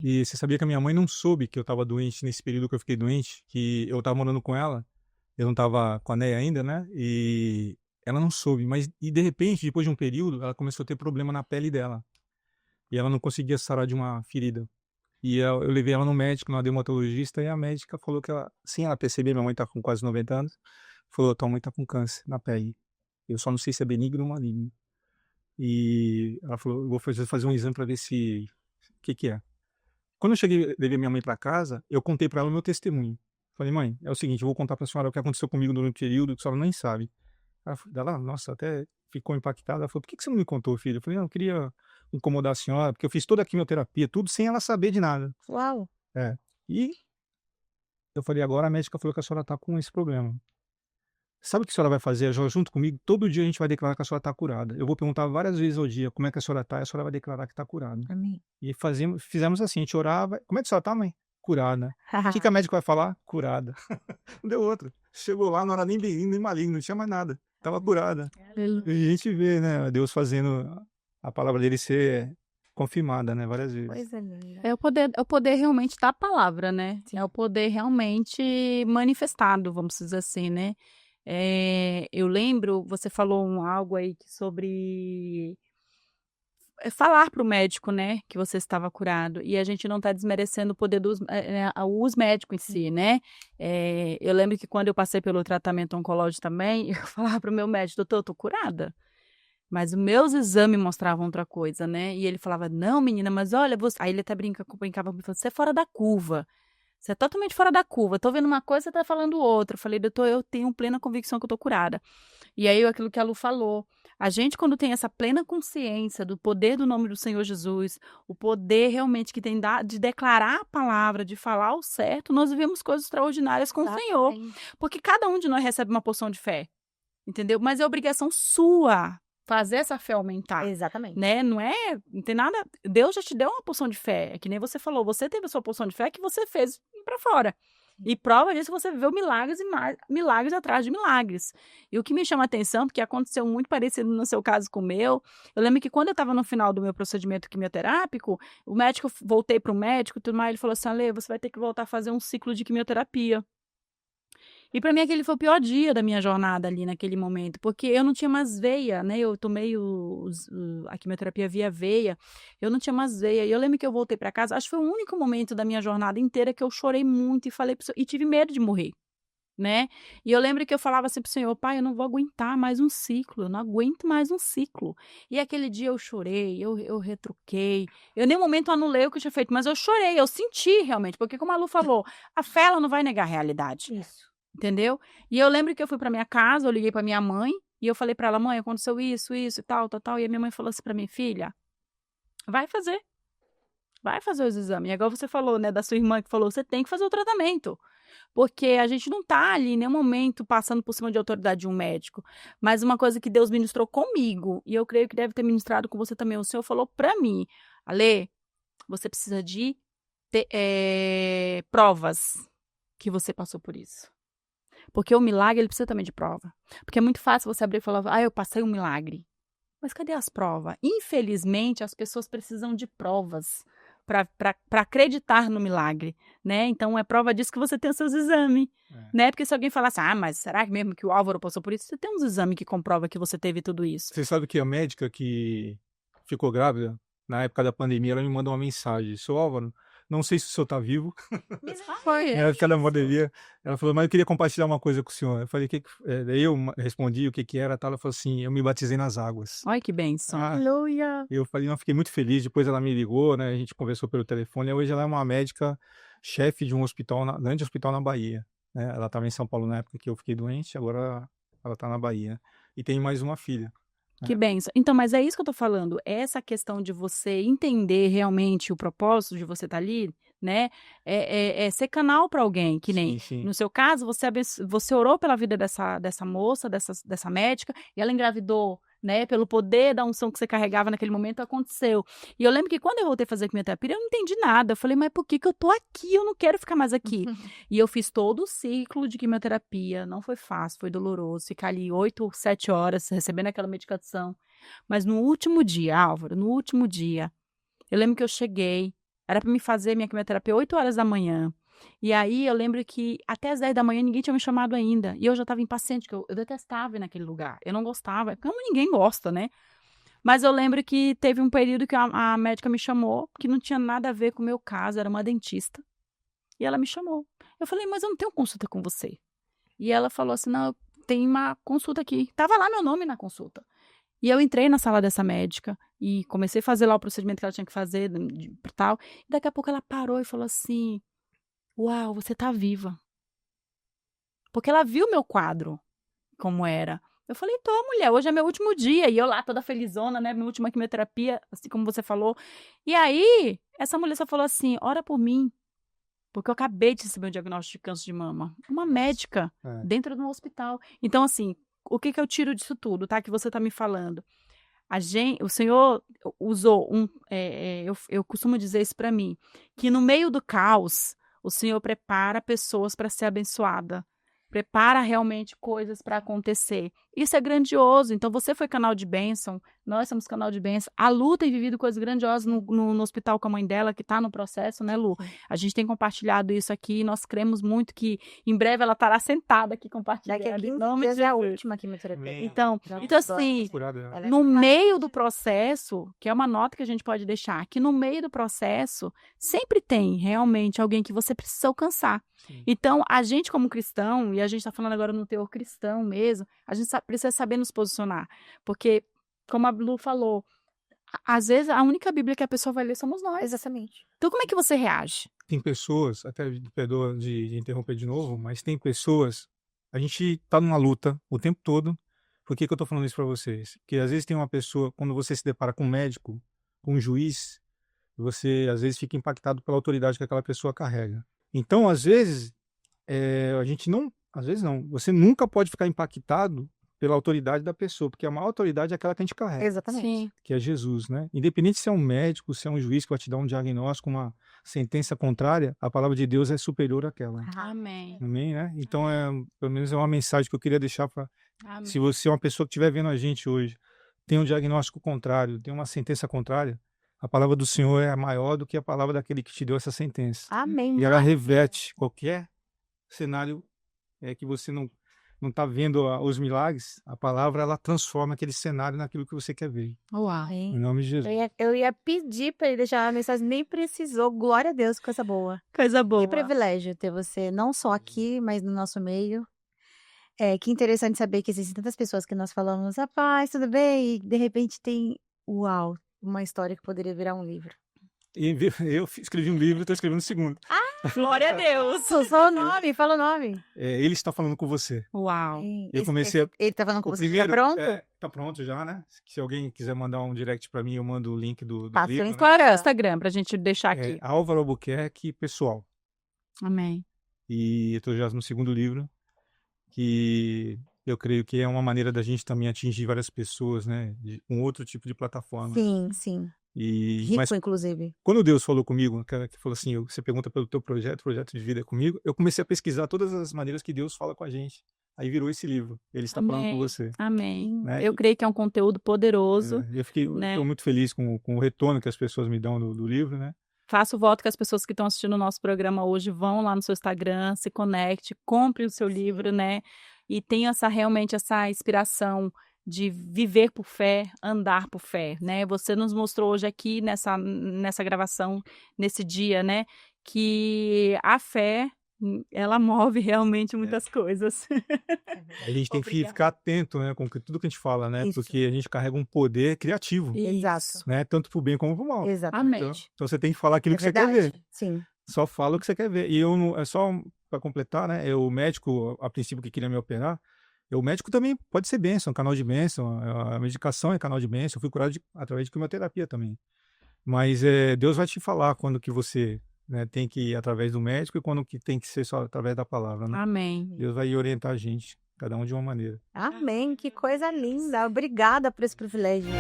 E você sabia que a minha mãe não soube que eu estava doente nesse período que eu fiquei doente, que eu estava morando com ela, eu não estava com a Neia ainda, né, e ela não soube, mas e de repente, depois de um período, ela começou a ter problema na pele dela, e ela não conseguia sarar de uma ferida. E eu levei ela no médico, numa dermatologista, e a médica falou que ela, sem ela perceber, minha mãe tá com quase 90 anos, falou: "Tua mãe tá com câncer na pele. Eu só não sei se é benigno ou maligno". E ela falou: "Eu vou fazer um exame para ver se o que que é". Quando eu cheguei, levei minha mãe para casa, eu contei para ela o meu testemunho. Falei: "Mãe, é o seguinte, eu vou contar para a senhora o que aconteceu comigo durante o período, que a senhora nem sabe". Ela, nossa, até ficou impactada. Ela falou: "Por que que você não me contou, filho?" Eu falei: "Não, eu queria incomodar a senhora, porque eu fiz toda a quimioterapia, tudo sem ela saber de nada". Uau! É. E eu falei: "Agora a médica falou que a senhora tá com esse problema. Sabe o que a senhora vai fazer? Junto comigo, todo dia a gente vai declarar que a senhora tá curada. Eu vou perguntar várias vezes ao dia como é que a senhora tá, e a senhora vai declarar que tá curada". Amém. E fizemos assim, a gente orava: "Como é que a senhora tá, mãe?". "Curada". "O que que a médica vai falar?". "Curada". Não deu outra. Chegou lá, não era nem benigno nem maligno, não tinha mais nada, estava curada. E Aleluia. a gente vê, né, Deus fazendo a palavra dele ser confirmada, né, várias vezes. Coisa linda. É o poder realmente da palavra, né, Sim. é o poder realmente manifestado, vamos dizer assim, né. Eu lembro, você falou algo aí sobre, falar para o médico, né, que você estava curado, e a gente não está desmerecendo o poder os médicos em si, né. Eu lembro que quando eu passei pelo tratamento oncológico também, eu falava para o meu médico: "Doutor, eu tô curada". Mas os meus exames mostravam outra coisa, né, e ele falava: "Não menina, mas olha você", aí ele até brincava comigo, falou: "Você é fora da curva, você é totalmente fora da curva, tô vendo uma coisa, você tá falando outra". Eu falei: "Doutor, eu tenho plena convicção que eu tô curada". E aí aquilo que a Lu falou, a gente quando tem essa plena consciência do poder do nome do Senhor Jesus, o poder realmente que tem de declarar a palavra, de falar o certo, nós vivemos coisas extraordinárias com o Senhor, Exatamente. porque cada um de nós recebe uma porção de fé. Entendeu? Mas é obrigação sua fazer essa fé aumentar, Exatamente. né, não tem nada, Deus já te deu uma porção de fé, é que nem você falou, você teve a sua porção de fé que você fez ir pra fora. E prova disso que você viveu milagres e mais milagres atrás de milagres. E o que me chama a atenção, porque aconteceu muito parecido no seu caso com o meu, eu lembro que quando eu estava no final do meu procedimento quimioterápico, o médico voltei para o médico e tudo mais, ele falou assim: "Ale, você vai ter que voltar a fazer um ciclo de quimioterapia". E pra mim aquele foi o pior dia da minha jornada ali naquele momento, porque eu não tinha mais veia, né, eu tomei a quimioterapia via veia, eu não tinha mais veia, e eu lembro que eu voltei pra casa, acho que foi o único momento da minha jornada inteira que eu chorei muito e falei para o Senhor e tive medo de morrer, né. E eu lembro que eu falava assim para o Senhor: "Pai, eu não vou aguentar mais um ciclo, eu não aguento mais um ciclo". E aquele dia eu chorei, eu retruquei, eu em nenhum momento anulei o que eu tinha feito, mas eu chorei, eu senti realmente, porque como a Lu falou, a fé ela não vai negar a realidade. Isso. Entendeu? E eu lembro que eu fui pra minha casa, eu liguei pra minha mãe, e eu falei pra ela: "Mãe, aconteceu isso e tal, tal, tal", e a minha mãe falou assim pra mim: "Filha, vai fazer, vai fazer os exames". É igual você falou, né, da sua irmã que falou: "Você tem que fazer o tratamento", porque a gente não tá ali em nenhum momento passando por cima de autoridade de um médico, mas uma coisa que Deus ministrou comigo, e eu creio que deve ter ministrado com você também, o Senhor falou pra mim: "Alê, você precisa de provas que você passou por isso". Porque o milagre ele precisa também de prova. Porque é muito fácil você abrir e falar: "Ah, eu passei um milagre". Mas cadê as provas? Infelizmente, as pessoas precisam de provas para acreditar no milagre, né. Então é prova disso que você tem os seus exames, É. né, porque se alguém falar assim: "Ah, mas será que mesmo que o Álvaro passou por isso?", você tem uns exames que comprova que você teve tudo isso. Você sabe que a médica que ficou grávida, na época da pandemia, ela me mandou uma mensagem: "Seu Álvaro, não sei se o senhor tá vivo", Ai, Misericórdia. é na época da isso. pandemia, ela falou: "Mas eu queria compartilhar uma coisa com o senhor". Eu falei: "Que" daí eu respondi o que que era, tal, ela falou assim: "Eu me batizei nas águas". Ai, que bênção. Ah, Aleluia. eu falei: "Não", fiquei muito feliz, depois ela me ligou, né, a gente conversou pelo telefone, e hoje ela é uma médica chefe de um hospital grande hospital na Bahia, né, ela estava em São Paulo na época que eu fiquei doente, agora ela tá na Bahia. E tem mais uma filha, Que né. bênção. Então, mas é isso que eu tô falando, essa questão de você entender realmente o propósito de você estar ali, né, é ser canal para alguém, que nem Sim, sim. no seu caso, você orou pela vida dessa moça, dessa médica, e ela engravidou, né, pelo poder da unção que você carregava naquele momento, aconteceu. E eu lembro que quando eu voltei a fazer quimioterapia, eu não entendi nada, eu falei: "Mas por que que eu tô aqui? Eu não quero ficar mais aqui". E eu fiz todo o ciclo de quimioterapia, não foi fácil, foi doloroso, ficar ali 8 ou 7 horas recebendo aquela medicação. Mas no último dia, Álvaro, no último dia, eu lembro que eu cheguei, Era pra me fazer minha quimioterapia 8 horas da manhã. E aí eu lembro que até as 10 da manhã ninguém tinha me chamado ainda. E eu já estava impaciente, porque eu detestava ir naquele lugar. Eu não gostava, como ninguém gosta, né? Mas eu lembro que teve um período que a médica me chamou, que não tinha nada a ver com o meu caso, era uma dentista. E ela me chamou. Eu falei, mas eu não tenho consulta com você. E ela falou assim, não, tem uma consulta aqui. Tava lá meu nome na consulta. E eu entrei na sala dessa médica e comecei a fazer lá o procedimento que ela tinha que fazer, tal. E daqui a pouco ela parou e falou assim, uau, você tá viva. Porque ela viu meu quadro, como era. Eu falei, tô, mulher, hoje é meu último dia. E eu lá toda felizona, né, minha última quimioterapia, assim como você falou. E aí, essa mulher só falou assim, ora por mim. Porque eu acabei de receber um diagnóstico de câncer de mama. Uma médica dentro de um hospital. Então, assim, o que eu tiro disso tudo, tá? Que você tá me falando. O Senhor usou eu costumo dizer isso para mim, que no meio do caos, o Senhor prepara pessoas para ser abençoada. Prepara realmente coisas para acontecer. Isso é grandioso. Então, você foi canal de bênção, nós somos canal de bênção. A Lu tem vivido coisas grandiosas no hospital com a mãe dela, que está no processo, né, Lu? A gente tem compartilhado isso aqui e nós cremos muito que em breve ela estará sentada aqui compartilhando. Daqui a 15 nome dias de é a Jesus. última quimioterapia. Então assim, no meio do processo, que é uma nota que a gente pode deixar, que no meio do processo sempre tem realmente alguém que você precisa alcançar. Sim. Então, a gente como cristão, e a gente está falando agora no teor cristão mesmo, a gente precisa saber nos posicionar. Porque, como a Lu falou, às vezes a única Bíblia que a pessoa vai ler somos nós. Exatamente. Então, como é que você reage? Tem pessoas, até perdoa de interromper de novo, mas tem pessoas, a gente tá numa luta o tempo todo. Por que eu tô falando isso para vocês? Porque às vezes tem uma pessoa, quando você se depara com um médico, com um juiz, você às vezes fica impactado pela autoridade que aquela pessoa carrega. Então, às vezes, a gente não, às vezes não, você nunca pode ficar impactado pela autoridade da pessoa, porque a maior autoridade é aquela que a gente carrega. Exatamente. Sim. Que é Jesus, né? Independente se é um médico, se é um juiz que vai te dar um diagnóstico, uma sentença contrária, a palavra de Deus é superior àquela. Amém. Amém, né? Então, pelo menos é uma mensagem que eu queria deixar para... Se você é uma pessoa que estiver vendo a gente hoje, tem um diagnóstico contrário, tem uma sentença contrária, a palavra do Senhor é maior do que a palavra daquele que te deu essa sentença. Amém. E ela reverte qualquer cenário que você não está vendo os milagres, a palavra ela transforma aquele cenário naquilo que você quer ver. Uau. Em nome de Jesus. Eu ia pedir para ele deixar a mensagem, nem precisou. Glória a Deus, coisa boa. Coisa boa. Que privilégio ter você, não só aqui, mas no nosso meio. Que interessante saber que existem tantas pessoas que nós falamos, rapaz, tudo bem? E de repente tem, uau, uma história que poderia virar um livro. E eu escrevi um livro, estou escrevendo o segundo. Glória a Deus. Só o nome, fala o nome. Ele está falando com você. Uau. Eu comecei Ele tá falando com você, primeiro, tá pronto? Tá pronto já, né? Se alguém quiser mandar um direct para mim, eu mando o link do Passa livro. no Né? Qual era o Instagram pra gente deixar aqui? Álvaro Albuquerque Pessoal. Amém. E eu estou já no segundo livro, que eu creio que é uma maneira da gente também atingir várias pessoas, né? Com outro tipo de plataforma. Sim, sim. Rico, inclusive. Quando Deus falou comigo, que falou assim, você pergunta pelo teu projeto de vida comigo, eu comecei a pesquisar todas as maneiras que Deus fala com a gente. Aí virou esse livro. Ele está falando com você. Amém. Né? Eu creio que é um conteúdo poderoso. Eu estou muito feliz com o retorno que as pessoas me dão do livro, né? Faço o voto que as pessoas que estão assistindo o nosso programa hoje vão lá no seu Instagram, se conecte, compre o seu livro, né? E tenha realmente essa inspiração de viver por fé, andar por fé, né? Você nos mostrou hoje aqui nessa gravação, nesse dia, né? Que a fé, ela move realmente muitas coisas. A gente tem que ficar atento, né, com tudo que a gente fala, né? Isso. Porque a gente carrega um poder criativo. Exato. Né? Tanto pro bem como pro mal. Exatamente. Então você tem que falar aquilo que verdade. você quer ver. Sim. Só fala o que você quer ver. E eu não, é só para completar, né? O médico, a princípio, que queria me operar, o médico também pode ser bênção, canal de bênção. A medicação é canal de bênção. Eu fui curado através de quimioterapia também. Mas Deus vai te falar quando que você tem que ir através do médico e quando que tem que ser só através da palavra, né? Amém. Deus vai orientar a gente, cada um de uma maneira. Amém. Que coisa linda. Obrigada por esse privilégio.